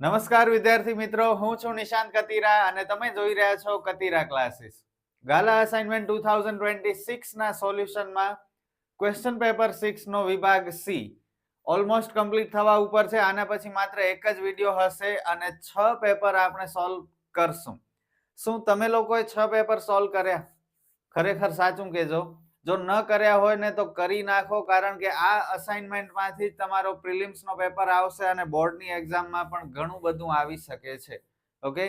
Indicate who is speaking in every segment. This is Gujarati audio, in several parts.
Speaker 1: નમસ્કાર વિદ્યાર્થી મિત્રો, હું છું નિશાંત કતીરા અને તમે જોઈ રહ્યા છો કતીરા ક્લાસીસ. ગાલા અસાઇનમેન્ટ 2026 ના સોલ્યુશનમાં ક્વેશ્ચન પેપર 6 નો વિભાગ સી ઓલમોસ્ટ કમ્પ્લીટ થવા ઉપર છે. આના પછી માત્ર એક જ વિડિયો હશે અને 6 પેપર આપણે સોલ્વ કરશું. શું તમે લોકોએ 6 પેપર સોલ્વ કર્યા? ખરેખર સાચું કહેજો. જો ન કર્યા હોય ને તો કરી નાખો, કારણ કે આ અસાઇનમેન્ટમાંથી જ તમારો પ્રિલિમ્સનો પેપર આવશે અને બોર્ડની એક્ઝામમાં પણ ઘણું બધું આવી શકે છે. ઓકે,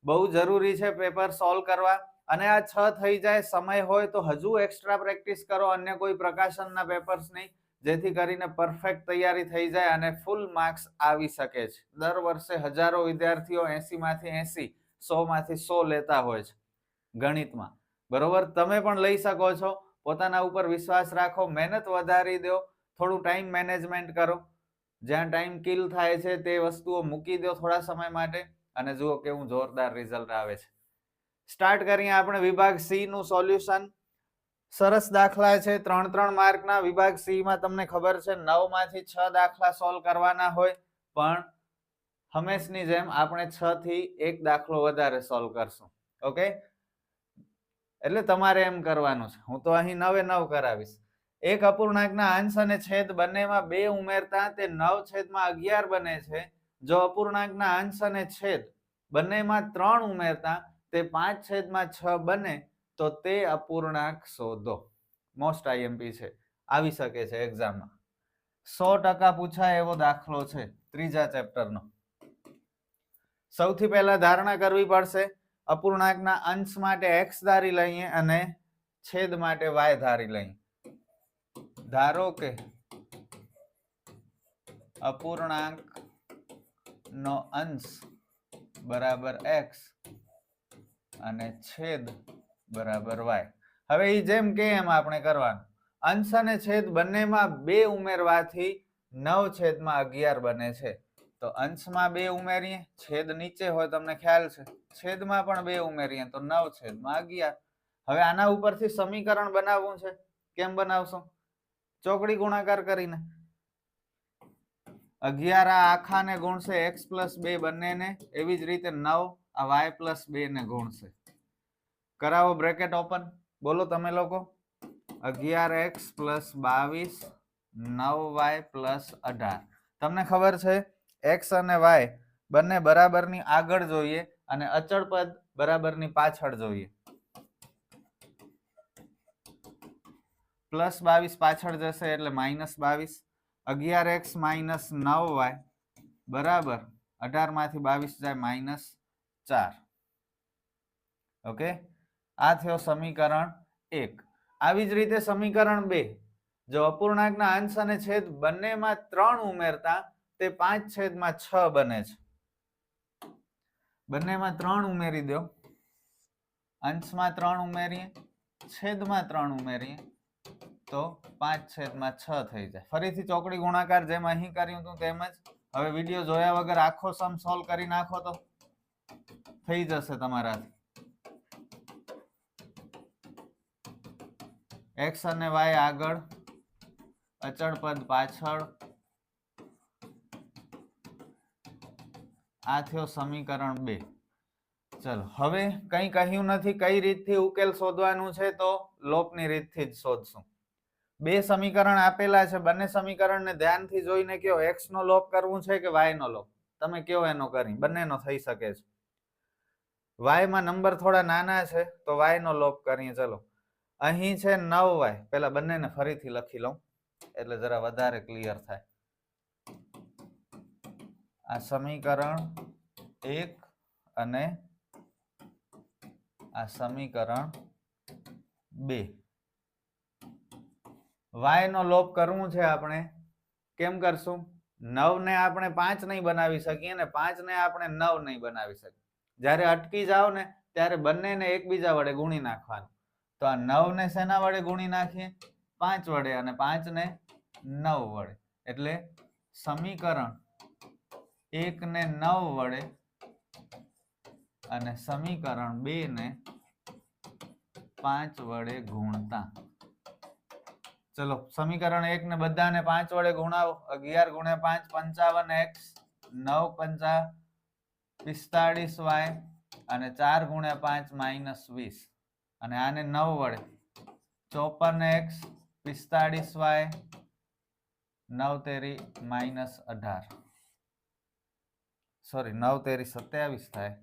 Speaker 1: બહુ જરૂરી છે પેપર સોલ્વ કરવા. અને આ 6 થઈ જાય, સમય હોય તો હજુ એક્સ્ટ્રા પ્રેક્ટિસ કરો, અન્ય કોઈ પ્રકાશનના પેપર્સ નહીં, જેથી કરીને પરફેક્ટ તૈયારી થઈ જાય અને ફૂલ માર્ક્સ આવી શકે છે. દર વર્ષે હજારો વિદ્યાર્થીઓ 80 માંથી 80, 100 માંથી 100 લેતા હોય છે ગણિતમાં. બરોબર, તમે પણ લઈ શકો છો. પોતાના ઉપર વિશ્વાસ રાખો, મહેનત વધારી દો, થોડું ટાઈમ મેનેજમેન્ટ કરો. જ્યાં ટાઈમ કિલ થાય છે તે વસ્તુઓ મૂકી દો થોડા સમય માટે અને જુઓ કેવું જોરદાર રિઝલ્ટ આવે છે. સ્ટાર્ટ કરીએ આપણે વિભાગ સી નું સોલ્યુશન. સરસ દાખલા છે, 3-3 માર્કના. વિભાગ સી માં તમને ખબર છે 9 માંથી 6 દાખલા સોલ્વ કરવાના હોય, પણ હંમેશની જેમ આપણે 6 થી એક દાખલો વધારે સોલ્વ કરશું. ઓકે, એટલે તમારે એમ કરવાનું છે. હું તો અહીં 9 કરાવીશ. એક અપૂર્ણાંકના અંશ અને છેદ બંનેમાં 2 ઉમેરતા તે 9/11 બને છે. જો અપૂર્ણાંકના અંશ અને છેદ બંનેમાં 3 ઉમેરતા તે 5/6 બને તો તે અપૂર્ણાંક શોધો. મોસ્ટ આઈએમપી છે, આવી શકે છે એક્ઝામમાં. 100% પૂછાય એવો દાખલો છે, ત્રીજા ચેપ્ટરનો. સૌથી પહેલા ધારણા કરવી પડશે. અપૂર્ણાંકના અંશ માટે x ધારી લઈએ અને છેદ માટે y ધારી લઈએ. ધારો કે અપૂર્ણાંક નો અંશ બરાબર x અને છેદ બરાબર y. હવે એ જેમ કે એમ આપણે કરવાનું. અંશ અને છેદ બંનેમાં 2 ઉમેરવાથી 9/11 બને છે. તો અંશમાં 2 ઉમેરીએ, છેદ નીચે હોય, તમને ખ્યાલ છે. છેદમાં પણ 2 ઉમેરીએ તો 9/11. હવે આના ઉપરથી સમીકરણ બનાવવું છે. કેમ બનાવશો? ચોકડી ગુણાકાર કરીને. 11 આ આખાને ગુણશે x+2 બંનેને, એવી જ રીતે 9 આ y+2 ને ગુણશે. કરાવો બ્રેકેટ ઓપન. બોલો તમે લોકો. 11x + 22 9y + 18. તમને ખબર છે x અને y બંને બરાબરની આગળ જોઈએ અને અચળ પદ બરાબરની પાછળ જોઈએ. +22 પાછળ જશે એટલે -22. 11x - 9y બરાબર 18 માંથી 22 જાય -4. ઓકે, આ થયો સમીકરણ 1. આવી જ રીતે સમીકરણ 2. જો અપૂર્ણાંકના અંશ અને છેદ બંનેમાં 3 ઉમેરતા તે 5/6 બને છે. બંનેમાં 3 ઉમેરી દો. અંશમાં 3 ઉમેરીએ, છેદમાં 3 ઉમેરીએ તો 5/6 થઈ જાય. ફરીથી ચોકડી ગુણાકાર જેમ અહીં કર્યું હતું તેમ જ. હવે વિડીયો જોયા વગર આખો સમ સોલ્વ કરી નાખો તો થઈ જશે તમારાથી. x અને y આગળ, અચળ પદ પાછળ. આ થયો સમીકરણ 2. ચલો, હવે કંઈ કહ્યું નથી કઈ રીતથી ઉકેલ શોધવાનું છે, તો લોપની રીતથી જ શોધશું. 2 સમીકરણ આપેલા છે, બંને સમીકરણને ધ્યાનથી જોઈને કયો x નો લોપ કરવું છે કે y નો લોપ. તમે કયો એનો કરી, બંનેનો થઈ શકે છે. y માં નંબર થોડા નાના છે તો y નો લોપ કરીએ. ચલો, અહીં છે 9y. પેલા બંનેને ફરીથી લખી લઉં એટલે જરા વધારે ક્લિયર થાય. આ સમીકરણ 1 અને આ સમીકરણ 2. y નો લોપ કરવું છે આપણે. કેમ કરશું? 9 ને આપણે 5 નહીં બનાવી શકીએ ને 5 ને આપણે 9 નહીં બનાવી શકીએ. જ્યારે અટકી જાવ ને ત્યારે બંનેને એકબીજા વડે ગુણી નાખવાનું. તો આ 9 ને શેના વડે ગુણી નાખીએ? 5 વડે, અને 5 ને 9 વડે. એટલે સમીકરણ 1 ને 9 વડે અને સમીકરણ 2 ને 5 વડે ગુણતા. ચલો, સમીકરણ 1 ને બધાને 5 વડે ગુણાવો. 11 × 5 = 55x. 9 × 45y અને 4 ગુણ્યા 5 -20 અને આને 9 વડે 54x 45y 9 તેરી -18 સોરી 9 તેરી 27 થાય.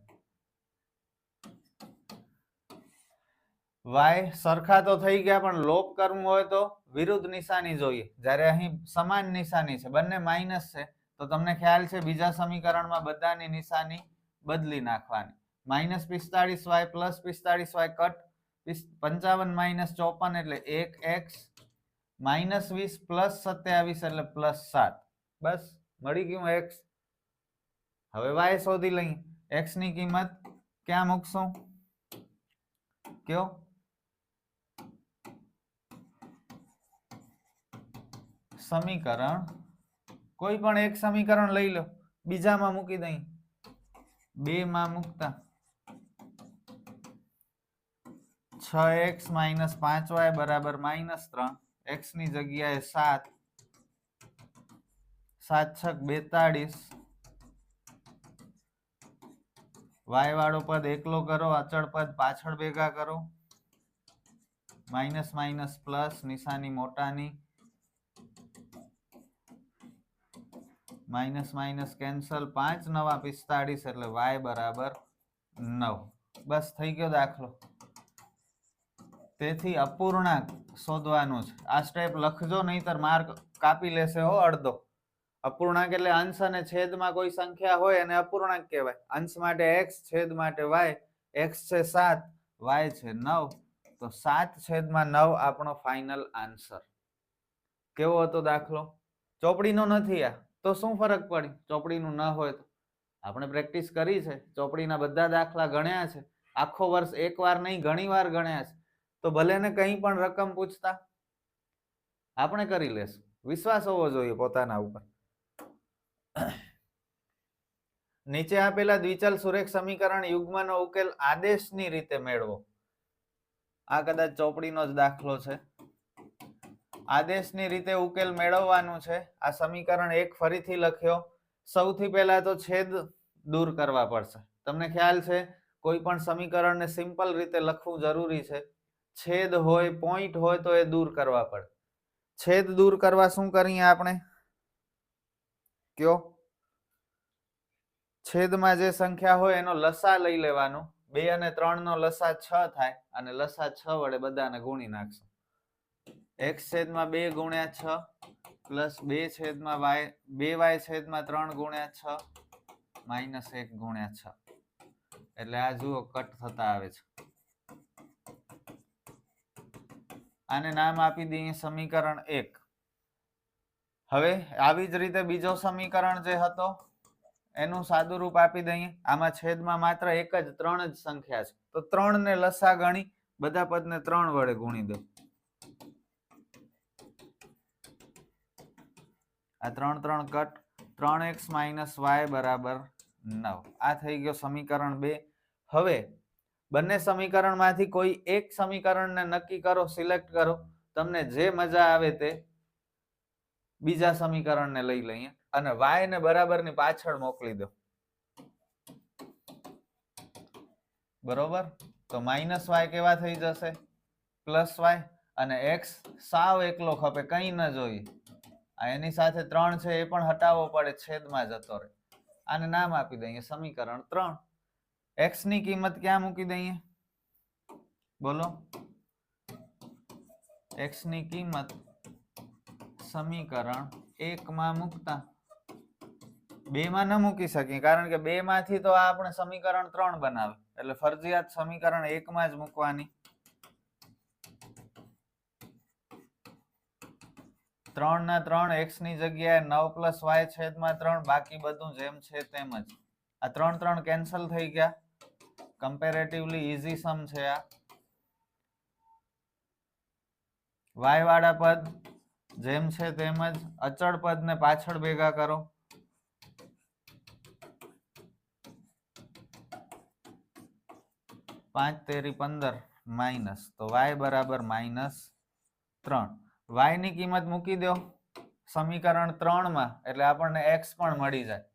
Speaker 1: y સરખા તો થઈ ગયા પણ લોપ કરવું હોય તો વિરુદ્ધ નિશાની જોઈએ. જ્યારે અહીં સમાન નિશાની છે, બંને માઇનસ છે, તો તમને ખ્યાલ છે બીજા સમીકરણમાં બધાની નિશાની બદલી નાખવાની. -45y + 45y કટ 55 - 54 એટલે 1x -20 + 27 એટલે +7. બસ મળી ગયું x. હવે y શોધી લઈએ. x ની કિંમત ક્યાં મૂકશું? કયો? સમીકરણ કોઈ પણ એક સમીકરણ લઈ લો, બીજામાં મૂકી દઈ. 2 માં મૂકતા 6x - 5y = -3. x ની જગ્યાએ 7 7 × 42. y વાળો પદ એકલો કરો, અચળ પદ પાછળ ભેગા કરો. માઇનસ માઇનસ પ્લસ, નિશાની મોટાની. Minus minus cancel. 5 × 9 = 45 એટલે y = 9. બસ થઈ ગયો દાખલો. તેથી અપૂર્ણાંક શોધવાનું છે. આ સ્ટેપ લખજો, નહીતર માર્ક કાપી લેશે હો અડધો. અપૂર્ણાંક એટલે અંશ અને છેદમાં કોઈ સંખ્યા હોય અને અપૂર્ણાંક કહેવાય. અંશ માટે x, છેદ માટે y. x છે 7, y છે 9, તો 7/9 આપણો ફાઇનલ આન્સર. કેવો હતો દાખલો? ચોપડીનો નથી આ, તો શું ફરક પડી? ચોપડીનું ન હોય તો આપણે પ્રેક્ટિસ કરી છે, ચોપડીના બધા દાખલા ગણ્યા છે, આખો વર્ષ એકવાર નહીં ઘણી વાર ગણ્યા છે. તો ભલે ને કંઈ પણ રકમ પૂછતા આપણે કરી લેશું. વિશ્વાસ હોવો જોઈએ પોતાના ઉપર. નીચે આપેલા દ્વિચલ સુરેખ સમીકરણ યુગ્મનો ઉકેલ આદેશની રીતે મેળવો. આ કદાચ ચોપડીનો જ દાખલો છે. આદેશની રીતે ઉકેલ મેળવવાનું છે. આ સમીકરણ 1 ફરીથી લખ્યો. સૌથી પહેલા તો છેદ દૂર કરવા પડશે. તમને ખ્યાલ છે કોઈ પણ સમીકરણને સિમ્પલ રીતે લખવું જરૂરી છે. છેદ હોય, પોઈન્ટ હોય તો એ દૂર કરવા પડે. છેદ દૂર કરવા શું કરીએ આપણે? કયો? છેદમાં જે સંખ્યા હોય એનો લસા લઈ લેવાનો. 2 અને 3 નો લસા 6 થાય અને લસા 6 વડે બધાને ગુણી નાખશું. x/2 × 6 plus 2/y 2y/3 × 6 minus 1 × 6. એટલે આ જુઓ કટ થતા આવે છે. આને નામ આપી દઈએ સમીકરણ 1. હવે આવી જ રીતે બીજો સમીકરણ જે હતો એનું સાદું રૂપ આપી દઈએ. આમાં છેદમાં માત્ર એક જ 3 જ સંખ્યા છે, તો 3 ને લસા ગણી બધા પદને 3 વડે ગુણી દો. આ 3 3 કટ. 3x - y = 9. આ થઈ ગયો સમીકરણ 2. હવે બંને સમીકરણમાંથી કોઈ એક સમીકરણને નક્કી કરો, સિલેક્ટ કરો. તમને જે મજા આવે તે બીજા સમીકરણને લઈ લઈએ અને y ને બરાબરની પાછળ મોકલી દો. બરોબર? તો -y કેવા થઈ જશે? +y. અને x સાવ એકલો ખપે, કંઈ ન જોઈએ. એની સાથે 3 છે એ પણ હટાવવો પડે, છેદમાં જતો રહે. આને નામ આપી દઈએ સમીકરણ 3. x ની કિંમત ક્યાં મૂકી દઈએ? બોલો. x ની કિંમત સમીકરણ 1 માં મૂકતા 2 માં ન મૂકી શકીએ, કારણ કે 2 માંથી તો આપણે સમીકરણ 3 બનાવે, એટલે ફરજિયાત સમીકરણ 1 માં જ મૂકવાની. 3 ના 3, x ની જગ્યાએ 9 + y/3, બાકી બધું જેમ છે તેમ જ. આ 3 3 કેન્સલ થઈ ગયા. કમ્પેરેટિવલી ઈઝી સમ છે આ. y વાળા પદ જેમ છે તેમ જ, અચળ પદને પાછળ ભેગા કરો. પાંચ તેરી 15 માઇનસ, તો y = -3. y ની કિંમત મૂકી દો સમીકરણ 3 માં, એટલે આપણને x પણ મળી જાય.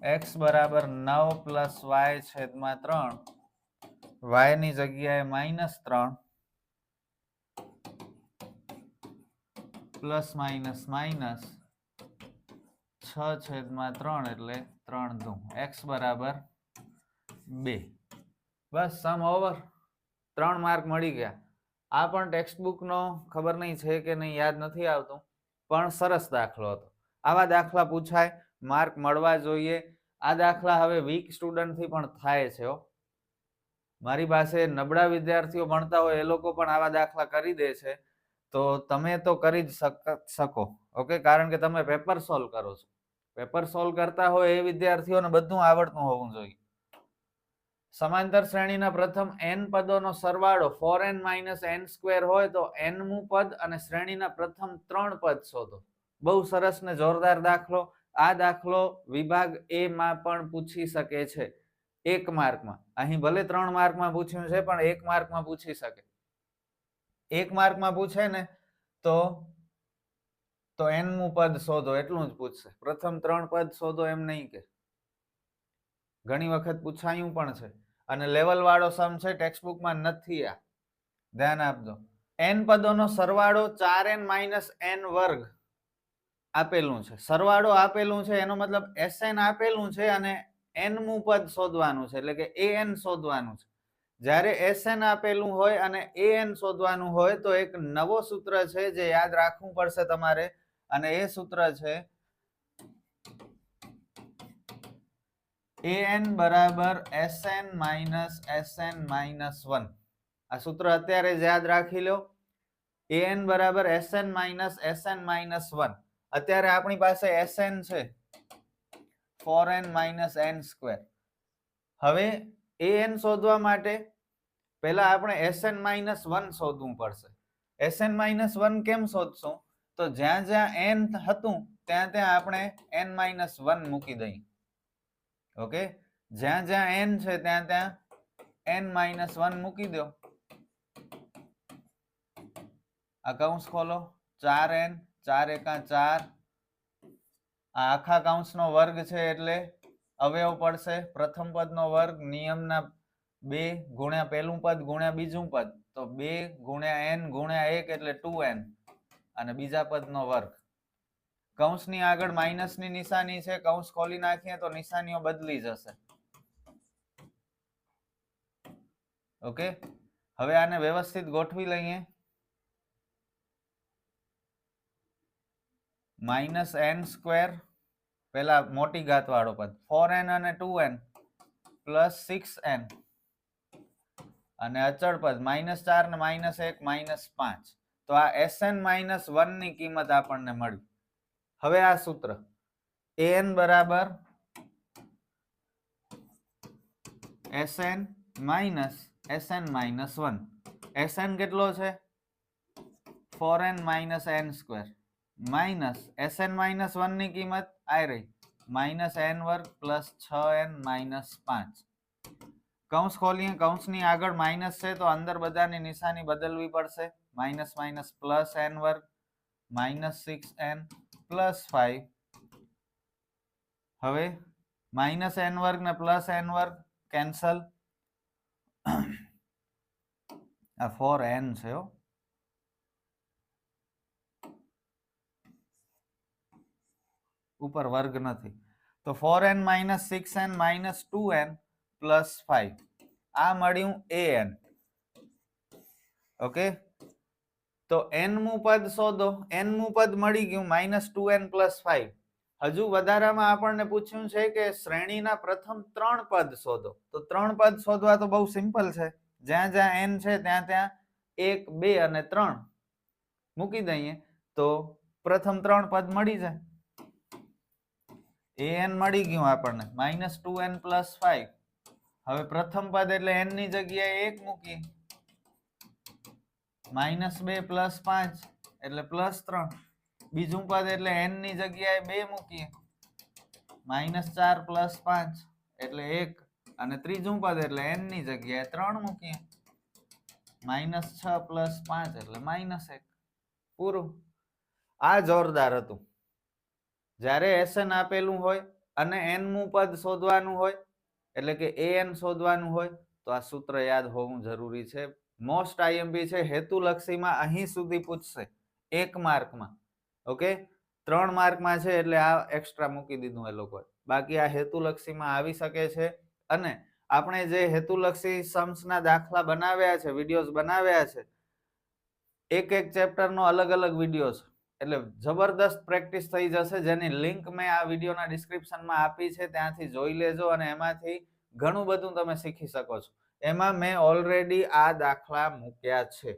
Speaker 1: x બરાબર 9 પ્લસ y છેદમાં 3, y ની જગ્યાએ -3 પ્લસ માઇનસ માઇનસ 6 છેદમાં 3 એટલે 3 દુ x બરાબર 2. બસ સમ ઓવર. 3 માર્ક મળી ગયા. આ પણ ટેક્સ્ટ બુક નો ખબર નહીં છે કે નહીં, યાદ નથી આવતું, પણ સરસ દાખલો હતો. આવા દાખલા પૂછાય, માર્ક મળવા જોઈએ. આ દાખલા હવે વીક સ્ટુડન્ટ થી પણ થાય છે હો. મારી પાસે નબળા વિદ્યાર્થીઓ ભણતા હોય એ લોકો પણ આવા દાખલા કરી દે છે, તો તમે તો કરી જ શકો. ઓકે, કારણ કે તમે પેપર સોલ્વ કરો છો. પેપર સોલ્વ કરતા હોય એ વિદ્યાર્થીઓને બધું આવડતું હોવું જોઈએ. સમાંતર શ્રેણીના પ્રથમ n પદોનો સરવાળો 4n - n² હોય તો nમું પદ અને શ્રેણીના પ્રથમ 3 પદ શોધો. બહુ સરસ ને જોરદાર દાખલો. આ દાખલો વિભાગ A માં પણ પૂછી શકે છે 1 માર્કમાં. અહીં ભલે 3 માર્કમાં પૂછ્યું છે પણ 1 માર્કમાં પૂછી શકે. 1 માર્કમાં પૂછે ને તો nમું પદ શોધો એટલું જ પૂછશે. પ્રથમ 3 પદ શોધો એમ નહીં કે. ઘણી વખત પૂછાયું પણ છે. અને લેવલ વાળો સમ છે, ટેક્સ્ટ બુકમાં નથી. આ ધ્યાન આપજો. n પદોનો સરવાળો 4n - n વર્ગ આપેલું છે. સરવાળો આપેલું છે એનો મતલબ Sn આપેલું છે અને nમું પદ શોધવાનું છે, એટલે કે an શોધવાનું છે. જ્યારે Sn આપેલું હોય અને an શોધવાનું હોય તો એક નવો સૂત્ર છે જે યાદ રાખવું પડશે તમારે, અને એ સૂત્ર છે an બરાબર Sn - Sn - 1. આ સૂત્ર અત્યારે જ યાદ રાખી લો. an બરાબર Sn - Sn - 1. અત્યારે આપણી પાસે Sn છે 4n - n². હવે an શોધવા માટે પહેલા આપણે Sn - 1 શોધવું પડશે. Sn - 1 કેમ શોધશું? તો જ્યાં જ્યાં n હતું ત્યાં ત્યાં આપણે n - 1 મૂકી દઈએ. ઓકે, જ્યાં જ્યાં n છે ત્યાં ત્યાં n - 1 મૂકી દો. આ કૌંસ ખોલો. 4n 4 એકા 4. આ આખા કૌંસનો વર્ગ છે એટલે અવયવ પડશે. પ્રથમ પદનો વર્ગ નિયમના 2 ગુણ્યા પહેલું પદ ગુણ્યા બીજું પદ, તો 2 ગુણ્યા n ગુણ્યા 1 એટલે 2n, અને બીજા પદનો વર્ગ. કૌંસની આગળ માઇનસની નિશાની છે. કૌંસ ખોલી નાખીએ તો નિશાનીઓ બદલી જશે. ઓકે, હવે આને વ્યવસ્થિત ગોઠવી લઈએ. -n² પેલા મોટી ઘાત વાળો પદ, 4n અને 2n પ્લસ 6n, અને અચળ પદ -4 ને -1 -5. તો આ Sn - 1 ની કિંમત આપણને મળી. હવે આ સૂત્ર an બરાબર Sn - Sn - 1. Sn કેટલો છે? 4n - n² માઇનસ Sn - 1 ની કિંમત આ રહી -n² પ્લસ 6n - 5. કૌંસ ખોલીએ. કૌંસની આગળ માઇનસ છે તો અંદર બધાની નિશાની બદલવી પડશે. Minus minus plus n² -6n plus 5. હવે -n² ને પ્લસ n² કેન્સલ. આ 4n છે હો. ઉપર વર્ગ નથી, તો 4n - 6n - 2n પ્લસ 5. આ મળ્યું an. ઓકે, તો nમું પદ શોધો. nમું પદ મળી ગયું -2n પ્લસ 5. હજુ વધારામાં આપણને પૂછ્યું છે કે શ્રેણીના પ્રથમ 3 પદ શોધો. તો 3 પદ શોધવા તો બહુ સિમ્પલ છે. જ્યાં જ્યાં n છે ત્યાં ત્યાં 1 2 અને 3 મૂકી દઈએ તો પ્રથમ 3 પદ મળી જાય. an મળી ગયું આપણને -2n પ્લસ 5. હવે પ્રથમ પદ એટલે n ની જગ્યાએ 1 મૂકીએ. -2 પ્લસ 5 એટલે +3. બીજું પદ એટલે n ની જગ્યાએ 2 મૂકીએ. -4 પ્લસ 5 એટલે 1, અને ત્રીજું પદ એટલે n ની જગ્યાએ 3 મૂકીએ. -6 પ્લસ 5 એટલે -1. પૂરું. આ જોરદાર હતું. જ્યારે Sn આપેલું હોય અને n મું પદ શોધવાનું હોય એટલે કે an શોધવાનું હોય તો આ સૂત્ર યાદ હોવું જરૂરી છે. મોસ્ટ આઈએમપી છે. હેતુલક્ષીમાં અહીં સુધી પૂછશે 1 માર્કમાં. ઓકે, 3 માર્કમાં છે એટલે આ એક્સ્ટ્રા મૂકી દીધું એ લોકોએ. બાકી આ હેતુલક્ષીમાં આવી શકે છે. અને આપણે જે હેતુલક્ષી सम्सના દાખલા બનાવ્યા છે, વિડીયોઝ બનાવ્યા છે, એક ચેપ્ટરનો અલગ અલગ વિડીયો છે, એટલે જબરદસ્ત પ્રેક્ટિસ થઈ જશે, જેની લિંક મેં આ વિડીયોના ડિસ્ક્રિપ્શનમાં આપી છે, ત્યાંથી જોઈ લેજો અને એમાંથી ઘણું બધું તમે શીખી શકો છો. એમાં મેં ઓલરેડી આ દાખલા મૂક્યા છે.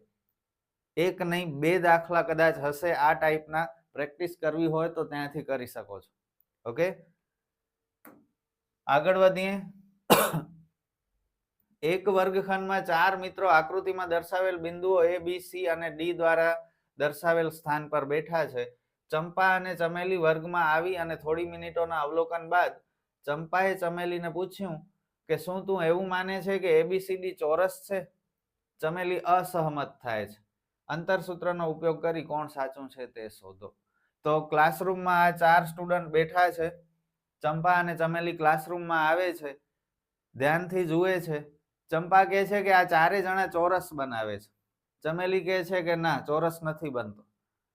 Speaker 1: એક નહીં 2 દાખલા કદાચ હશે આ ટાઈપના. પ્રેક્ટિસ કરવી હોય તો ત્યાંથી કરી શકો છો. ઓકે, આગળ વધીએ. એક વર્ગખંડમાં 4 મિત્રો આકૃતિમાં દર્શાવેલ બિંદુઓ a b c અને d દ્વારા દર્શાવેલ સ્થાન પર બેઠા છે. ચંપા અને ચમેલી વર્ગમાં આવી અને થોડી મિનિટોના અવલોકન બાદ ચંપાએ ચમેલીને પૂછ્યું કે શું તું એવું માને છે કે ABCD ચોરસ છે? ચમેલી અસહમત થાય છે. અંતરસૂત્રનો ઉપયોગ કરી કોણ સાચું છે તે શોધો. તો ક્લાસરૂમમાં આ 4 સ્ટુડન્ટ બેઠા છે. ચંપા અને ચમેલી ક્લાસરૂમમાં આવે છે, ધ્યાનથી જુએ છે. ચંપા કહે છે કે આ 4 જણા ચોરસ બનાવે છે. ચમેલી કહે છે કે ના, ચોરસ નથી બનતો.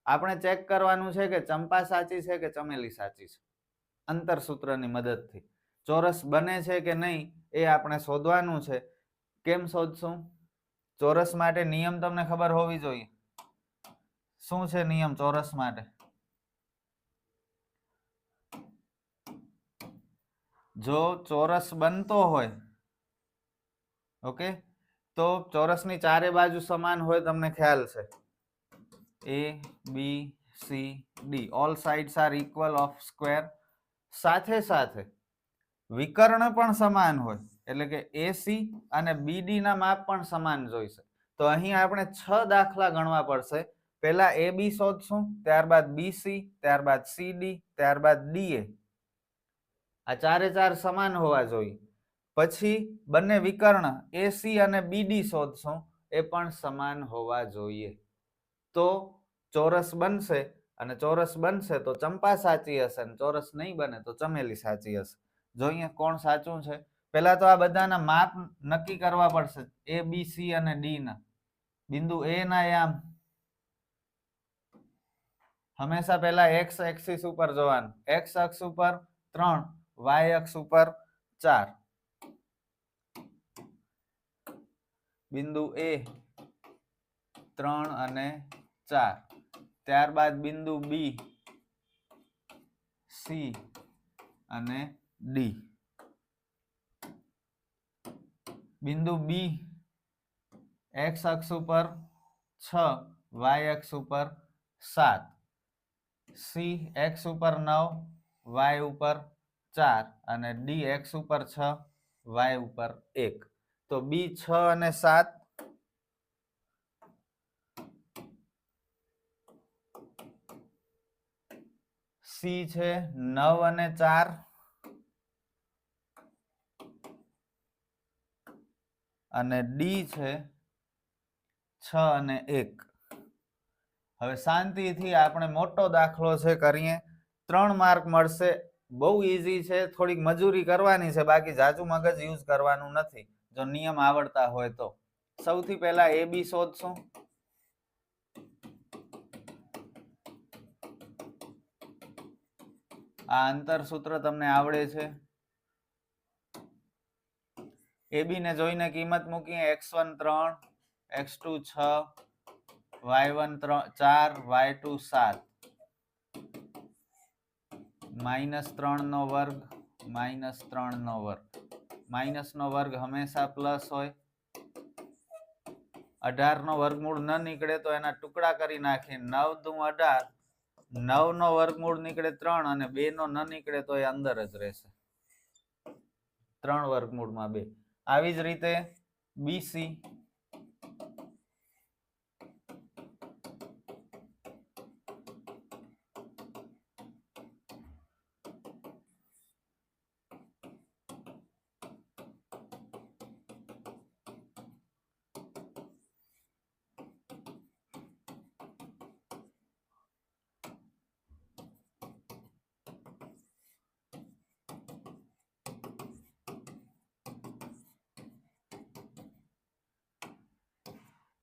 Speaker 1: આપણે ચેક કરવાનું છે કે ચંપા સાચી છે કે ચમેલી સાચી છે. અંતરસૂત્રની મદદથી ચોરસ બને છે કે નહીં એ આપણે શોધવાનું છે. કેમ શોધશું? ચોરસ માટે નિયમ તમને ખબર હોવી જોઈએ. શું છે નિયમ ચોરસ માટે? જો ચોરસ બનતો હોય, ઓકે, તો ચોરસની ચારે બાજુ સમાન હોય. તમને ખ્યાલ છે A B C D, all sides are equal of square. સાથે સાથે વિકર્ણ પણ સમાન હોય, એટલે કે AC અને BD ના માપ પણ સમાન જોઈશે. તો અહીં આપણે 6 દાખલા ગણવા પડશે. પહેલા AB શોધશું, ત્યારબાદ BC, ત્યારબાદ CD, ત્યારબાદ DA. આ 4 સમાન હોવા જોઈએ. પછી બંને વિકર્ણ AC અને BD શોધશું, એ પણ સમાન હોવા જોઈએ. તો ચોરસ બનશે, અને ચોરસ બનશે તો ચંપા સાચી હશે, અને ચોરસ નહીં બને તો ચમેલી સાચી હશે. જોઈએ કોણ સાચું છે. પહેલા તો આ બધાના માપ નક્કી કરવા પડશે, A B C અને D ના. બિંદુ A ના યામ હંમેશા પહેલા x એક્સિસ ઉપર જવાનું. x અક્ષ ઉપર 3, y અક્ષ ઉપર 4. બિંદુ A 3 અને 4. ત્યારબાદ બિંદુ B C અને D. બિંદુ B x અક્ષ ઉપર 6, y અક્ષ ઉપર 7, C x ઉપર 9, y ઉપર 4 અને D x ઉપર 6, y ઉપર 1. તો B 6 અને 7, C છે 9 અને 4, અને D છે 6 અને 1. હવે શાંતિથી આપણે મોટો દાખલો છે કરીએ. 3 માર્ક મળશે. બહુ ઈઝી છે. થોડીક મજૂરી કરવાની છે, બાકી જાજુ મગજ યુઝ કરવાનું નથી જો નિયમ આવડતા હોય તો. સૌથી પહેલા AB શોધશું. આ અંતરસૂત્ર તમને આવડે છે. AB ને જોઈને કિંમત મૂકીએ. x1 3, x2 6, y1 4, y2 7. -3 નો વર્ગ, -3 નો વર્ગ. માઇનસ નો વર્ગ હંમેશા પ્લસ હોય. 18 નો વર્ગમૂળ ન નીકળે તો એના ટુકડા કરી નાખીએ. 9 દુ 18, 9 નો વર્ગમૂળ નીકળે 3 અને 2 નો ન નીકળે તો એ અંદર જ રહેશે. 3 વર્ગમૂળમાં 2. આવી જ રીતે BC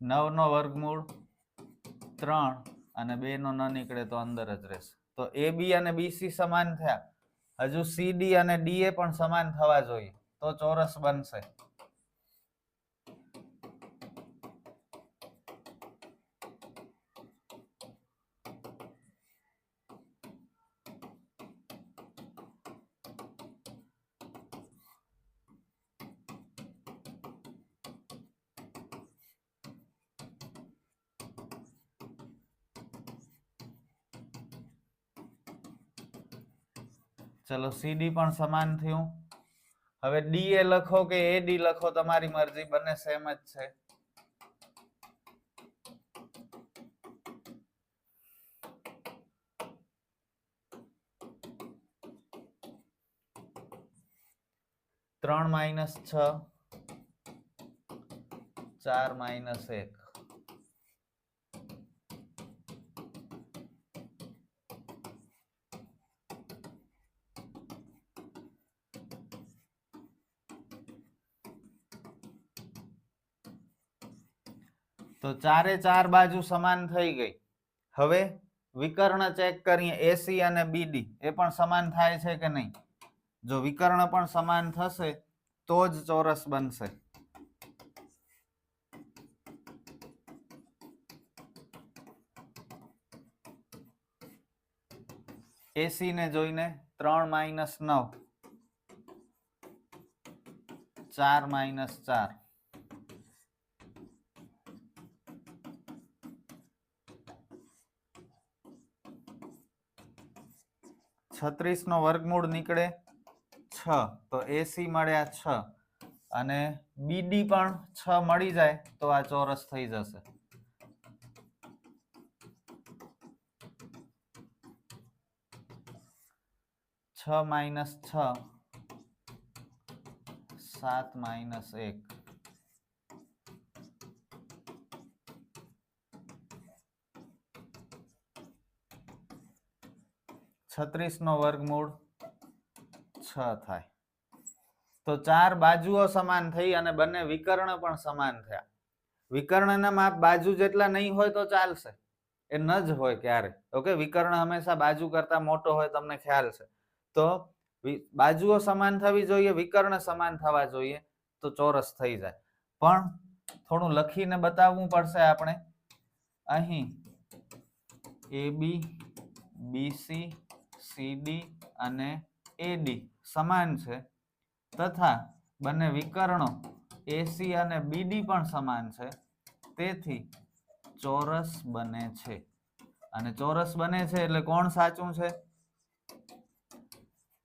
Speaker 1: 9 નો વર્ગમૂળ 3 અને 2 નો ન નીકળે તો અંદર જ રહેશે. તો AB અને BC સમાન થયા. હજુ CD અને DA પણ સમાન થવા જોઈએ તો ચોરસ બનશે. ચલો CD પણ સમાન થયું. હવે DA લખો કે AD લખો તમારી મરજી, બંને સેમ જ છે. ત્રણ માઇનસ 6 4 માઇનસ 1 તો 4 એ 4 બાજુ સમાન થઈ ગઈ. હવે વિકર્ણ ચેક કરીએ AC અને BD એ પણ સમાન થાય છે કે નહીં. જો વિકર્ણ પણ સમાન થશે તો જ ચોરસ બનશે. AC ને જોઈને 3 માઇનસ 9 4 માઇનસ 4 36 નો વર્ગમૂળ નીકળે 6 તો AC મળ્યા 6 અને BD પણ 6 મળી જાય તો આ ચોરસ થઈ જશે. છ માઇનસ 6 7 માઇનસ 1 36 નો વર્ગમૂળ 6 થાય. તો 4 બાજુઓ સમાન થઈ અને બંને વિકર્ણ પણ સમાન થયા. વિકર્ણના માપ બાજુ જેટલા નહીં હોય તો ચાલશે, એ ન જ હોય ક્યારે. ઓકે, વિકર્ણ હંમેશા બાજુ કરતા મોટો હોય, તમને ખ્યાલ છે. તો બાજુઓ સમાન થવી જોઈએ, વિકર્ણ સમાન થવા જોઈએ તો ચોરસ થઈ જાય. પણ થોડું લખીને બતાવવું પડશે આપણે. અહીં AB BC CD અને AD સમાન છે તથા બંને વિકર્ણો AC અને BD પણ સમાન છે, તેથી ચોરસ બને છે. અને ચોરસ બને છે એટલે કોણ સાચું છે?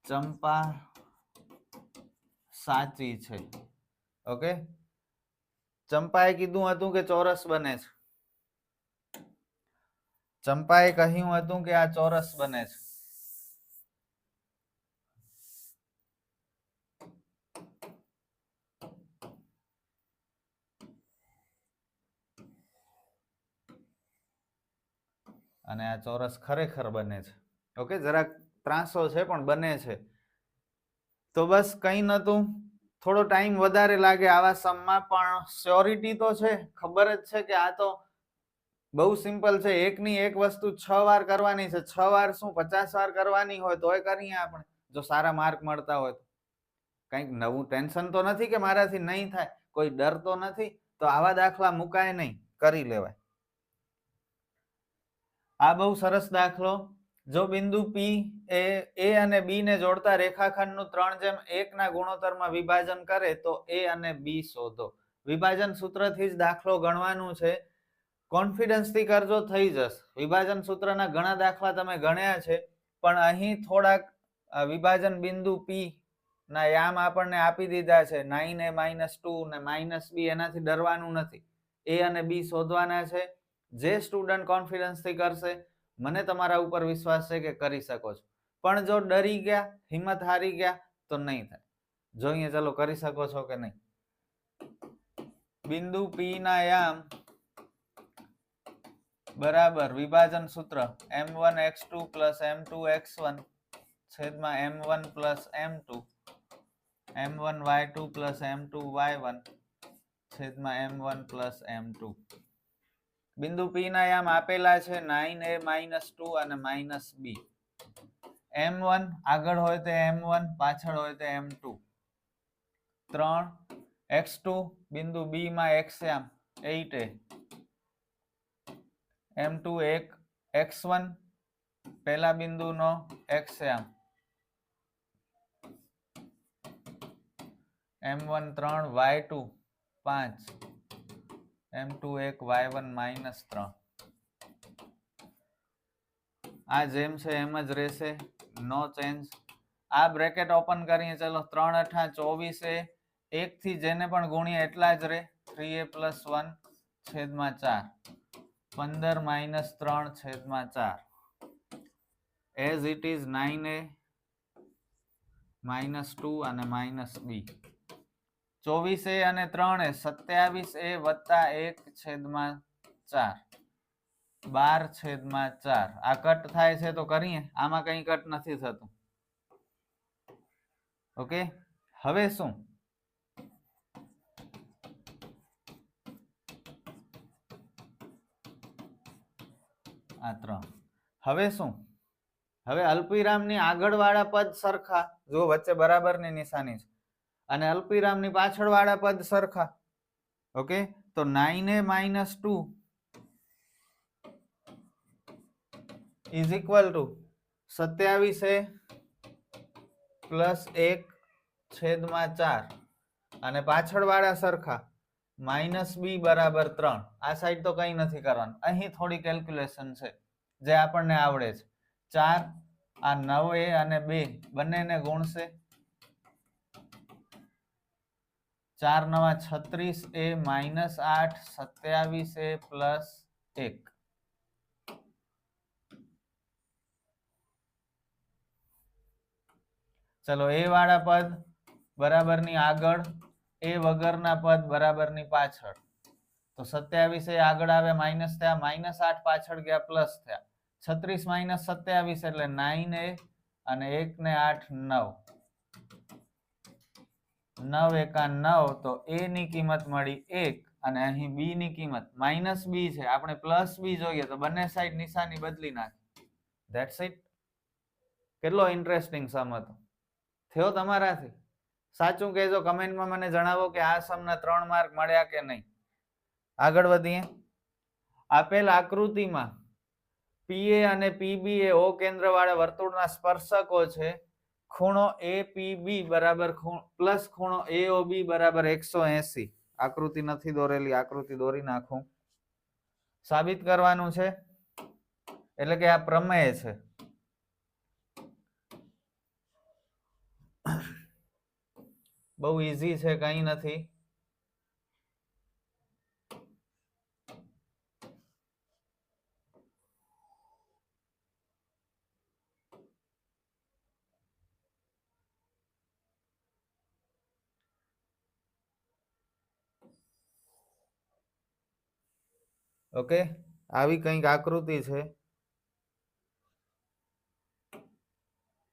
Speaker 1: ચંપા સાચી છે. ઓકે, ચંપાએ કીધું હતું કે ચોરસ બને છે. ચંપાએ કહ્યું હતું કે આ ચોરસ બને છે. અને આ ચોરસ ખરેખર બને છે. ઓકે, જરાક ત્રાસો છે પણ બને છે. તો બસ કંઈ નતું. થોડો ટાઈમ વધારે લાગે આવા સમમાં, પણ શ્યોરિટી તો છે, ખબર જ છે કે આ તો બહુ સિમ્પલ છે. એકની એક વસ્તુ 6 વાર કરવાની છે. 6 વાર શું 50 વાર કરવાની હોય તોય કરીએ આપણે, જો સારા માર્ક મળતા હોય તો. કંઈક નવું ટેન્શન તો નથી કે મારાથી નહીં થાય, કોઈ ડર તો નથી. તો આવા દાખલા મુકાય નહીં, કરી લેવાય. આ બહુ સરસ દાખલો. જો બિંદુ P એ A અને B ને જોડતા રેખાખંડનું 3:1 ના ગુણોત્તરમાં વિભાજન કરે તો A અને B શોધો. વિભાજન સૂત્રથી જ દાખલો ગણવાનું છે. કોન્ફિડન્સથી કરજો, થઈ જશે. વિભાજન સૂત્રના ઘણા દાખલા તમે ગણ્યા છે, પણ અહીં થોડાક વિભાજન બિંદુ P ના યામ આપણને આપી દીધા છે, 9a-2 ને -b. એનાથી ડરવાનું નથી. A અને B શોધવાના છે. જે સ્ટુડન્ટ કોન્ફિડન્સથી કરશે, મને તમારા ઉપર વિશ્વાસ છે કે કરી શકો છો. પણ જો ડરી ગયા, હિંમત હારી ગયા તો નહીં થાય. જોઈએ ચલો કરી શકો છો કે નહીં. બિંદુ P ના યામ બરાબર વિભાજન સૂત્ર m1x2 + m2x1 છેદમાં m1 + m2 m1y2 + m2y1 છેદમાં m1 + m2. બિંદુ P ના યામ આપેલા છે 9a -2 અને -b. m1 આગળ હોય તો m1 પાછળ હોય તો m2. 3 x2 બિંદુ B માં x યામ 8a. m2 1 x1 પહેલા બિંદુનો x યામ. m1 3 y2 5. m2 1 y1 -3. આ જેમ છે એમ જ રહેશે, નો ચેન્જ. આ બ્રેકેટ ઓપન કરીએ, ચલો 3 અઠા 24a. 1 થી જેને પણ ગુણીએ એટલા જ રહે, 3a + 1 છેદમાં 4. 15 - 3 છેદમાં 4. એઝ ઇટ ઇઝ 9a -2 અને -b. 24a અને 3a 27a વત્તા 1 છેદમાં 4. 12 છેદમાં 4. આ કટ થાય છે તો કરીએ, આમાં કઈ કટ નથી થતું. ઓકે, હવે શું? આ 3. હવે શું? હવે અલ્પવિરામની આગળવાળા પદ સરખા, જો વચ્ચે બરાબરની નિશાની છે, અને અલ્પવિરામની પાછળવાળા પદ સરખા. ઓકે, તો 9a -2 is equal to 27a + 1 છેદમાં 4 અને પાછળવાળા સરખા -b = 3. આ સાઈડ તો કંઈ નથી કરવાનું, અહીં થોડી કેલ્ક્યુલેશન છે જે આપણને આવડે છે. 4 આ 9a અને 2 બંનેને ગુણશે. 4 × 9 = 36a -8 27a + 1. ચલો, એ વાળા પદ બરાબરની આગળ, એ વગરના પદ બરાબરની પાછળ. તો 27 આગળ આવે માઇનસ થયા, -8 પાછળ ગયા પ્લસ થયા. 36 - 27 એટલે 9a અને 1 ને 8 9. 9 એકા 9, તો a ની કિંમત મળી 1 અને અહીં b ની કિંમત -b છે, આપણે +b જોઈએ તો બંને સાઈડ નિશાની બદલી નાખી. That's it. કેટલો ઇન્ટરેસ્ટિંગ સમ હતો. થયો તમારાથી? સાચું કહેજો, કમેન્ટમાં મને જણાવો કે આ સમના 3 માર્ક મળ્યા કે નહીં. આગળ વધીએ. આપેલ આકૃતિમાં PA અને PB એ O કેન્દ્ર વાળા વર્તુળના સ્પર્શકો છે. ખૂણો APB બરાબર પ્લસ ખૂણો AOB બરાબર 180. આકૃતિ નથી દોરેલી, આકૃતિ દોરી નાખું. સાબિત કરવાનું છે, એટલે કે આ પ્રમેય છે. બહુ ઈઝી છે, કંઈ નથી. ઓકે, આવી કંઈક આકૃતિ છે.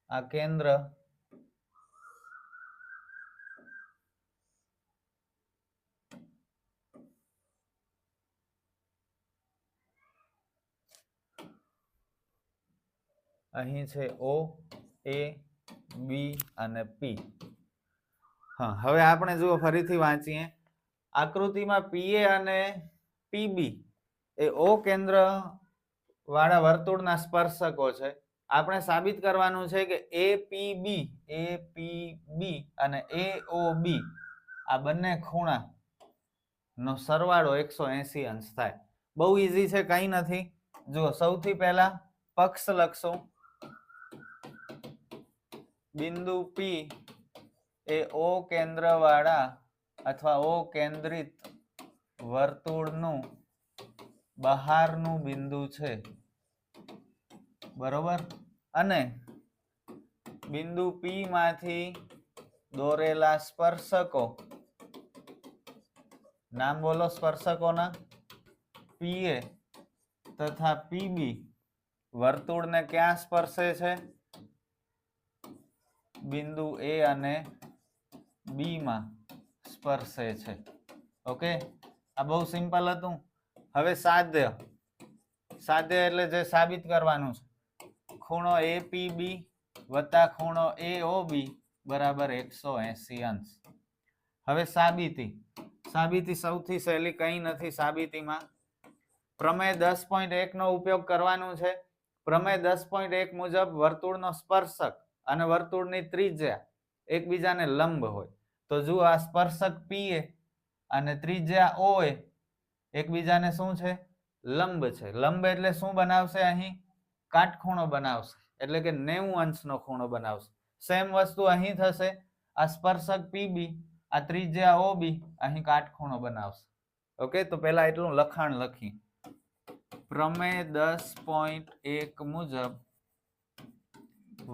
Speaker 1: આ કેન્દ્ર અહીં છે O, A, B અને P. હા, હવે આપણે જુઓ, ફરીથી વાંચીએ. આકૃતિમાં PA અને PB એ O કેન્દ્ર વાળા વર્તુળના સ્પર્શકો છે. આપણે સાબિત કરવાનું છે કે APB અને AOB આ બંને ખૂણા નો સરવાળો 180 અંશ થાય. બહુ ઈઝી છે, કંઈ નથી. જુઓ, સૌથી પહેલા પક્ષ લખશું. બિંદુ P એ O કેન્દ્ર વાળા અથવા O કેન્દ્રિત વર્તુળનું બહારનું બિંદુ છે, બરોબર. અને બિંદુ P માંથી દોરેલા સ્પર્શકો, નામ બોલો સ્પર્શકોના, PA તથા PB વર્તુળને ક્યાં સ્પર્શે છે? બિંદુ A અને B માં સ્પર્શે છે. ઓકે, આ બહુ સિમ્પલ હતું. હવે સાધ્ય એટલે જે સાબિત કરવાનું છે, ખૂણો એપીબી વત્તા ખૂણો એઓબી બરાબર 180 અંશ. હવે સાબિતી સૌથી સહેલી, કંઈ નથી સાબિતીમાં. પ્રમેય 10.1 નો ઉપયોગ કરવાનો છે. પ્રમેય 10.1 મુજબ વર્તુળનો સ્પર્શક અને વર્તુળની ત્રિજ્યા એકબીજાને લંબ હોય. તો જુઓ, આ સ્પર્શક પી અને ત્રિજ્યા ઓ એકબીજાને શું છે? લંબ છે. લંબ એટલે શું બનાવશે? અહીં કાટખૂણો બનાવશે, એટલે કે 90 અંશનો ખૂણો બનાવશે. સેમ વસ્તુ અહીં થશે. આ સ્પર્શક પીબી, આ ત્રિજ્યા ઓબી અહીં કાટખૂણો બનાવશે. ઓકે, તો પેલા એટલું લખાણ લખી. પ્રમેય 10.1 મુજબ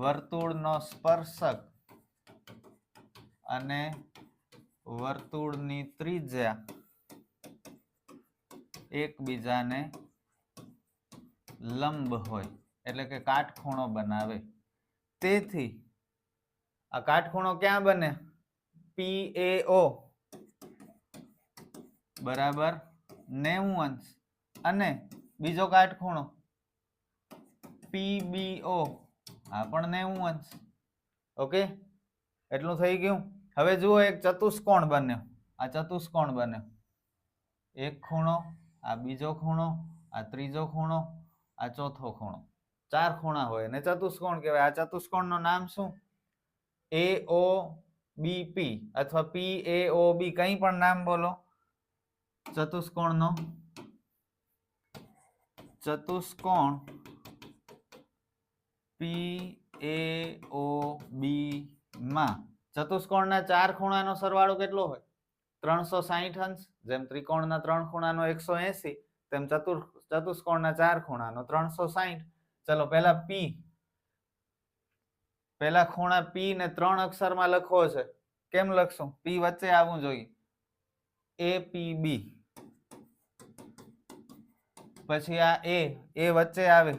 Speaker 1: વર્તુળનો સ્પર્શક અને વર્તુળની ત્રિજ્યા એકબીજાને લંબ હોય, એટલે કે કાટખૂણો બનાવે. તેથી આ કાટખૂણો ક્યાં બને? PAO બરાબર 90 અંશ અને બીજો કાટખૂણો PBO આ પણ 90 અંશ. ઓકે, એટલું થઈ ગયું. હવે જુઓ, એક ચતુષ્કોણ બન્યો. આ ચતુષ્કોણ બન્યો. એક ખૂણો, આ બીજો ખૂણો, આ ત્રીજો ખૂણો, આ ચોથો ખૂણો. 4 ખૂણા હોય ને ચતુષ્કોણ કહેવાય. આ ચતુષ્કોણનું નામ શું? AOBP અથવા PAOB, કંઈ પણ નામ બોલો. ચતુષ્કોણ PAOB માં ચતુષ્કોણના 4 ખૂણાનો સરવાળો કેટલો હોય? 360 અંશ. જેમ ત્રિકોણના 3 ખૂણાનો 180, તેમ ચતુષ્કોણના 4 ખૂણાનો 360. ચલો, પેલા ખૂણા P ને 3 અક્ષરમાં લખવો છે. કેમ લખશું? P વચ્ચે આવવું જોઈએ. APB. પછી આ A વચ્ચે આવે,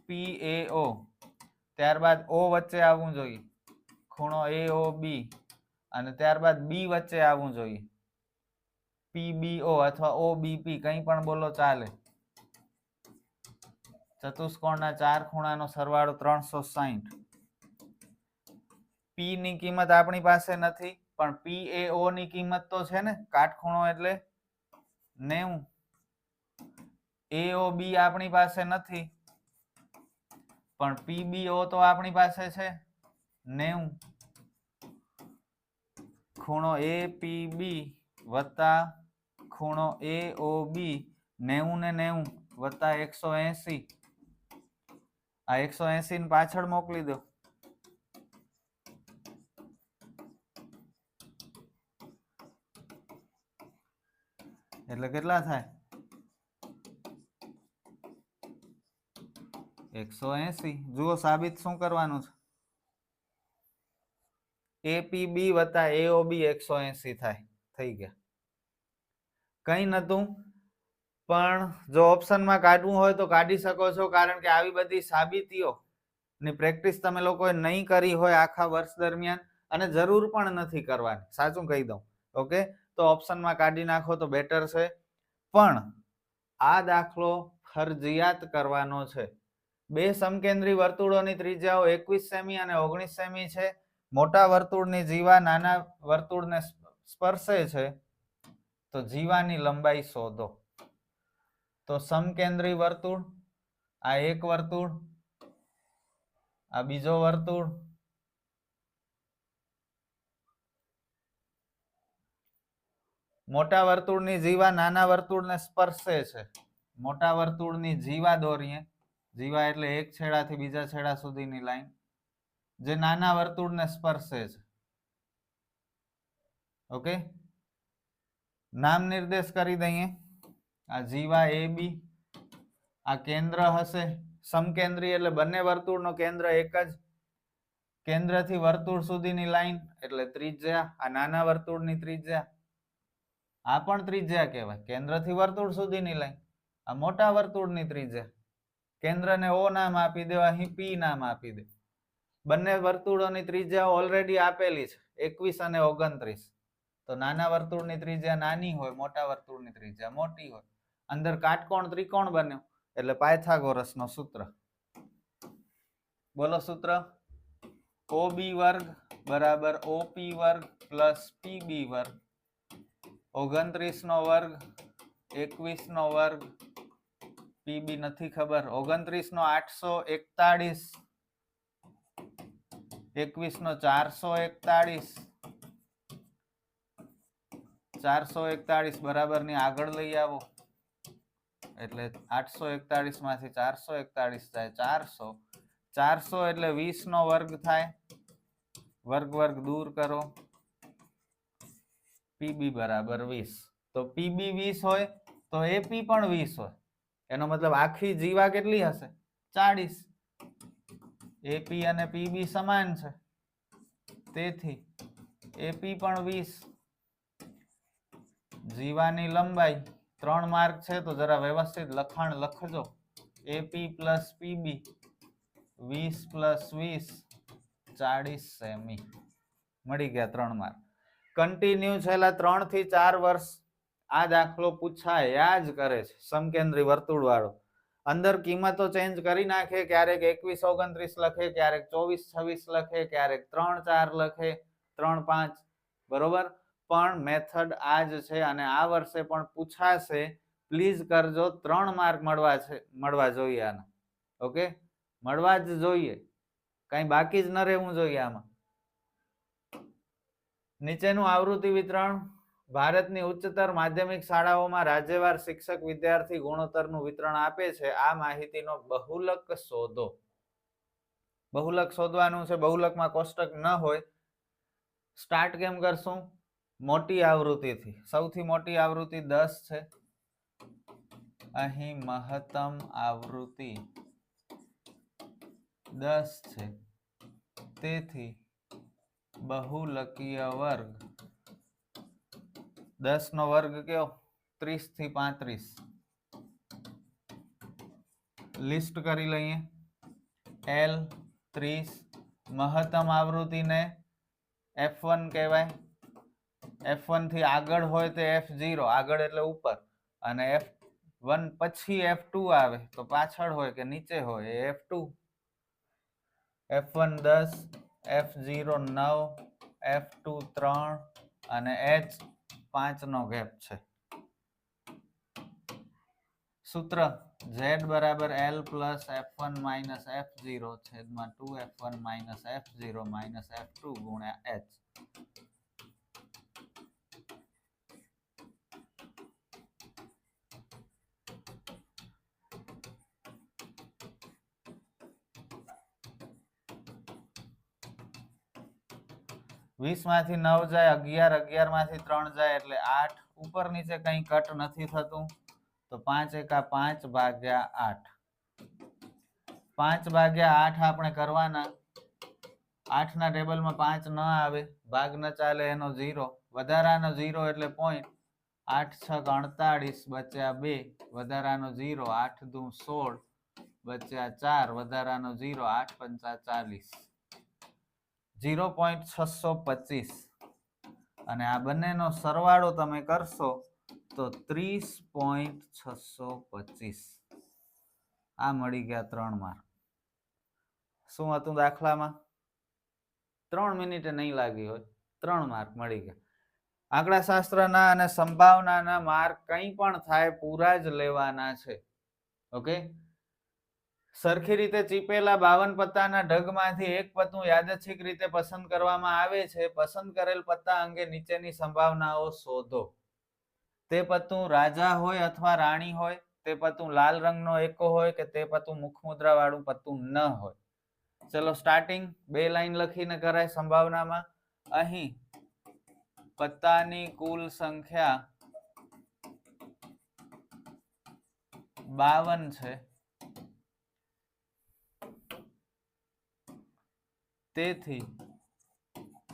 Speaker 1: PAO. ત્યારબાદ O વચ્ચે આવવું જોઈએ, ખૂણો AOB. અને ત્યારબાદ B વચ્ચે આવવું જોઈએ, PBO અથવા OBP, કંઈ પણ બોલો ચાલે. ચતુષ્કોણના 4 ખૂણાનો સરવાળો 360. P ની કિંમત આપણી પાસે નથી, પણ PAO ની કિંમત તો છે ને, કાટખૂણો એટલે 90. AOB આપણી પાસે નથી, પણ PBO તો આપણી પાસે છે 90. ખૂણો APB વત્તા ખૂણો AOB 90 ને 90 વત્તા 180. આ 180 ને પાછળ મોકલી દો. એટલે કેટલા થાય? 180. જુઓ, સાબિત શું કરવાનું છે? APB વત્તા AOB 180 થાય. થઈ ગયા. કંઈ નતું, પણ જો ઓપ્શનમાં કાઢવું હોય તો કાઢી શકો છો, કારણ કે આવી બધી સાબિતીઓ ની પ્રેક્ટિસ તમે લોકોએ નહીં કરી હોય આખા વર્ષ દરમિયાન, અને જરૂર પણ નથી કરવાની. સાચું કહી દઉં. ઓકે, તો ઓપ્શનમાં કાઢી નાખો તો બેટર છે. પણ આ દાખલો ફરજિયાત કરવાનો છે. 2 સમકેન્દ્રી વર્તુળોની ત્રિજ્યાઓ 21 સેમી અને 19 સેમી છે. મોટા વર્તુળની જીવા નાના વર્તુળને સ્પર્શે છે, તો જીવાની લંબાઈ શોધો. તો સમકેન્દ્રી વર્તુળ, આ એક વર્તુળ, આ બીજો વર્તુળ, મોટા વર્તુળની જીવા નાના વર્તુળને સ્પર્શે છે. મોટા વર્તુળની જીવા દોરીએ. જીવા એટલે એક છેડાથી બીજા છેડા સુધીની લાઈન, જે નાના વર્તુળને સ્પર્શે છે. ઓકે, નામ નિર્દેશ કરી દઈએ. આ જીવા AB, આ કેન્દ્ર હશે. સમકેન્દ્રી એટલે બંને વર્તુળનો કેન્દ્ર એક જ. કેન્દ્રથી વર્તુળ સુધીની લાઈન એટલે ત્રિજ્યા. આ નાના વર્તુળની ત્રિજ્યા, આ પણ ત્રિજ્યા કહેવાય. કેન્દ્રથી વર્તુળ સુધીની લાઈન, આ મોટા વર્તુળની ત્રિજ્યા. કેન્દ્રને O નામ આપી દો, અહીં P નામ આપી દો. બંને વર્તુળોની ત્રિજ્યા ઓલરેડી આપેલી છે, 21 અને 29. તો નાના વર્તુળની ત્રિજ્યા નાની હોય, મોટા વર્તુળની ત્રિજ્યા મોટી હોય. અંદર કાટકોણ ત્રિકોણ બન્યો એટલે પાયથાગોરસનો સૂત્ર. બોલો સૂત્ર. OB વર્ગ બરાબર OP વર્ગ પ્લસ PB વર્ગ. 29 નો વર્ગ 21 નો વર્ગ PB નથી ખબર. 29 નો 841 21 નો 441 441 બરાબર ની આગળ લઈ આવો એટલે 841 માંથી 441 થાય 400. 400 એટલે 20 નો વર્ગ થાય. વર્ગ વર્ગ દૂર કરો. PB બરાબર 20. તો PB 20 હોય તો AP પણ 20 હોય. એનો મતલબ આખી જીવા કેટલી હશે? 40. AP અને PB સમાન છે તેથી AP પણ 20. જીવાની લંબાઈ 3 માર્ક છે તો જરા વ્યવસ્થિત લખાણ લખજો. AP plus PB 20 plus 20 40 semi. મળી ગયા 3 માર્ક. કન્ટિન્યુ છેલ્લા 3 થી 4 વર્ષ આ દાખલો પૂછાયા જ કરે છે. સમકેન્દ્રી વર્તુળ વાળો. અંદર કિંમતો ચેન્જ કરી નાખે. ક્યારેક 21 29 લખે, ક્યારેક 24 26 લખે, ક્યારેક 3 4 લખે, 3 5. બરોબર. પણ મેથડ આ જ છે અને આ વર્ષે પણ પૂછાશે. પ્લીઝ કરજો. 3 માર્ક મળવા જોઈએ આના. ઓકે, મળવા જ જોઈએ. કઈ બાકી જ ન રહેવું જોઈએ આમાં. નીચેનું આવૃત્તિ વિતરણ ભારતની ઉચ્ચતર માધ્યમિક શાળાઓમાં રાજ્યવાર શિક્ષક વિદ્યાર્થી ગુણોત્તરનું વિતરણ આપે છે. આ માહિતીનો બહુલક શોધો. બહુલક શોધવાનું છે. બહુલકમાં કોષ્ટક ન હોય. સ્ટાર્ટ કેમ કરશું? મોટી આવૃત્તિથી. સૌથી મોટી આવૃત્તિ 10 છે. અહીં મહત્તમ આવૃત્તિ 10 છે તેથી બહુલકીય વર્ગ 10 નો વર્ગ કયો? 30 થી 35. લિસ્ટ કરી લઈએ. L 30. મહત્તમ આવૃત્તિને F1 કહેવાય. F1 થી આગળ હોય તો F0. આગળ એટલે ઉપર. અને F1 પછી F2 આવે તો પાછળ હોય કે નીચે હોય એ F2. F1 10, F0 9, F2 3 અને H 5 નો ગેપ છે. સૂત્ર Z બરાબર L plus F1 minus F0 છેદમાં 2F1 minus F0 minus F2 ગુણ્યા H. વીસ માંથી 9 જાય 11, 11 માંથી 3 જાય એટલે 8. ઉપર નીચે કઈ કટ નથી થતું તો 5 એકા 5 ભાગ્યા 8. 5 ભાગ્યા 8 આપણે કરવાના. 8 ના ટેબલમાં 5 ન આવે, ભાગ ન ચાલે એનો 0. વધારાનો 0 એટલે પોઈન્ટ. 8 6 48 બચ્યા 2 વધારાનો 0. 8 દુ 16 બચ્યા 4 વધારાનો 0. 8 પંચા 40. 0.625 અને આ બંનેનો સરવાળો તમે કરશો તો 30.625. આ મળી ગયા 3 માર્ક. શું હતું દાખલામાં? 3 મિનિટે નહીં લાગી હોય. 3 માર્ક મળી ગયા. આંકડાશાસ્ત્રના અને સંભાવનાના માર્ક કંઈ પણ થાય પૂરા જ લેવાના છે. ઓકે. સરખી રીતે ચીપેલા 52 પત્તાના ઢગમાંથી એક પત્તું યાદચ્છિક રીતે પસંદ કરવામાં આવે છે. પસંદ કરેલ પત્તા અંગે નીચેની સંભાવનાઓ શોધો. તે પત્તું રાજા હોય અથવા રાણી હોય, તે પત્તું લાલ રંગનો એકો હોય કે તે પત્તું મુખમુદ્રા વાળું પત્તું ન હોય. ચલો સ્ટાર્ટિંગ 2 લાઈન લખીને કરાય સંભાવનામાં. અહીં પત્તાની કુલ સંખ્યા 52 છે. તેથી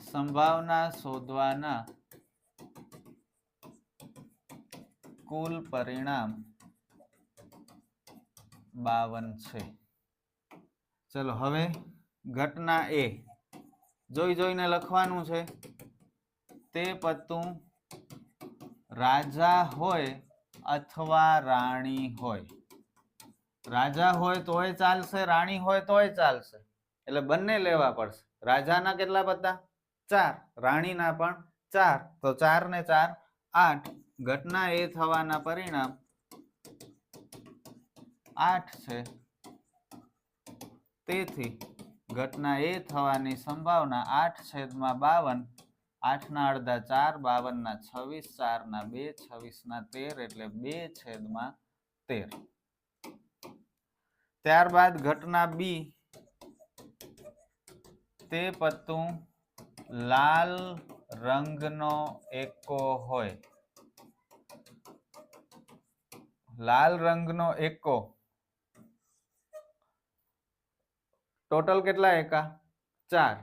Speaker 1: સંભાવના શોધવાના કુલ પરિણામ 52 છે. ચલો હવે ઘટના એ જોઈ જોઈને લખવાનું છે. તે પત્તું રાજા હોય અથવા રાણી હોય. રાજા હોય તોય ચાલશે, રાણી હોય તોય ચાલશે, એટલે બંને લેવા પડશે. રાજાના કેટલા પત્તા? 4, રાણીના પણ 4, તો 4 ને 4 8. ઘટના એ થવાના પરિણામ 8 છે. તેથી ઘટના એ થવાની સંભાવના 8/52. 8 ના અડધા 4, 52 ના 26, 4 ના 2, 26 ના 13, એટલે 2/13. ત્યારબાદ ઘટના બી, તે પત્તું લાલ રંગનો એકો હોય. લાલ રંગનો એકો ટોટલ કેટલા એકા? 4.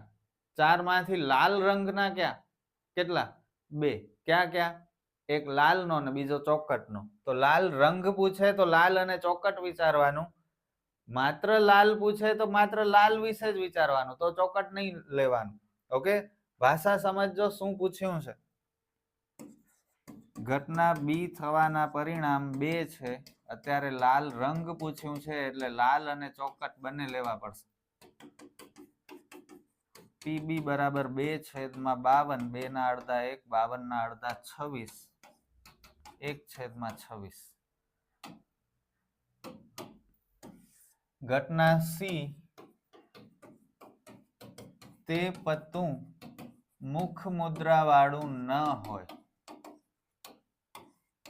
Speaker 1: 4 માંથી લાલ રંગના ક્યાં કેટલા? 2. ક્યાં ક્યાં? એક લાલનો ને બીજો ચોકટનો. તો લાલ રંગ પૂછે તો લાલ અને ચોકટ વિચારવાનું. માત્ર લાલ પૂછે તો માત્ર લાલ વિશે જ વિચારવાનું, તો ચોકટ નહીં લેવાનું. ઓકે, ભાષા સમજજો શું પૂછ્યું છે. ઘટના બી થવાના પરિણામ 2 છે. અત્યારે લાલ રંગ પૂછ્યું છે એટલે લાલ અને ચોકટ બંને લેવા પડશે. પીબી બરાબર 2/52. 2 ના અડધા 1, 52 ના અડધા 26, 1/26. ઘટના સી, તે પત્તું મુખ મુદ્રા વાળું ન હોય.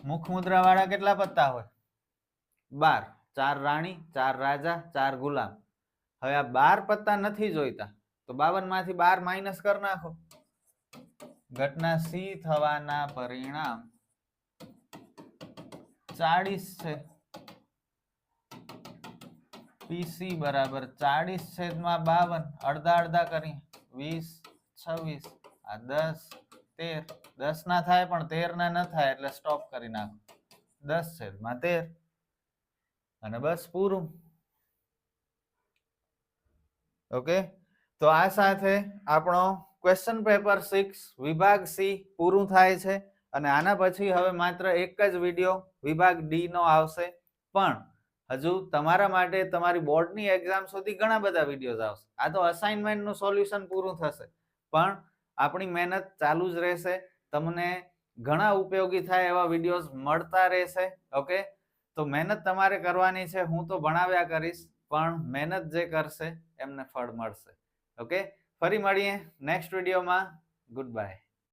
Speaker 1: મુખ મુદ્રા વાળા કેટલા પત્તા હોય? 12. 4 રાણી, 4 રાજા, 4 ગુલામ. હવે આ 12 પત્તા નથી જોઈતા, તો 52 માંથી 12 માઇનસ કરી નાખો. ઘટના સી થવાના પરિણામ 40 છે. પીસી બરાબર 40/52. અડધા અડધા કરી 20, 26, આ 10, 13. 10 ના થાય પણ 13 ના ન થાય એટલે સ્ટોપ કરી નાખો. 10/13. અને બસ પૂરું. ઓકે, તો આ સાથે આપણો ક્વેશ્ચન પેપર 6 વિભાગ સી પૂરું થાય છે. અને આના પછી હવે માત્ર એક જ વિડીયો વિભાગ ડી નો આવશે. પણ હજુ તમારા માટે તમારી બોર્ડની એક્ઝામ સુધી ઘણા બધા વિડીયોઝ આવશે. આ તો અસાઇનમેન્ટનું સોલ્યુશન પૂરું થશે, પણ આપણી મહેનત ચાલુ જ રહેશે. તમને ઘણા ઉપયોગી થાય એવા વિડીયોઝ મળતા રહેશે. ઓકે, તો મહેનત તમારે કરવાની છે. હું તો ભણાવ્યા કરીશ, પણ મહેનત જે કરશે એમને ફળ મળશે. ઓકે, ફરી મળીએ નેક્સ્ટ વિડીયોમાં. Good bye.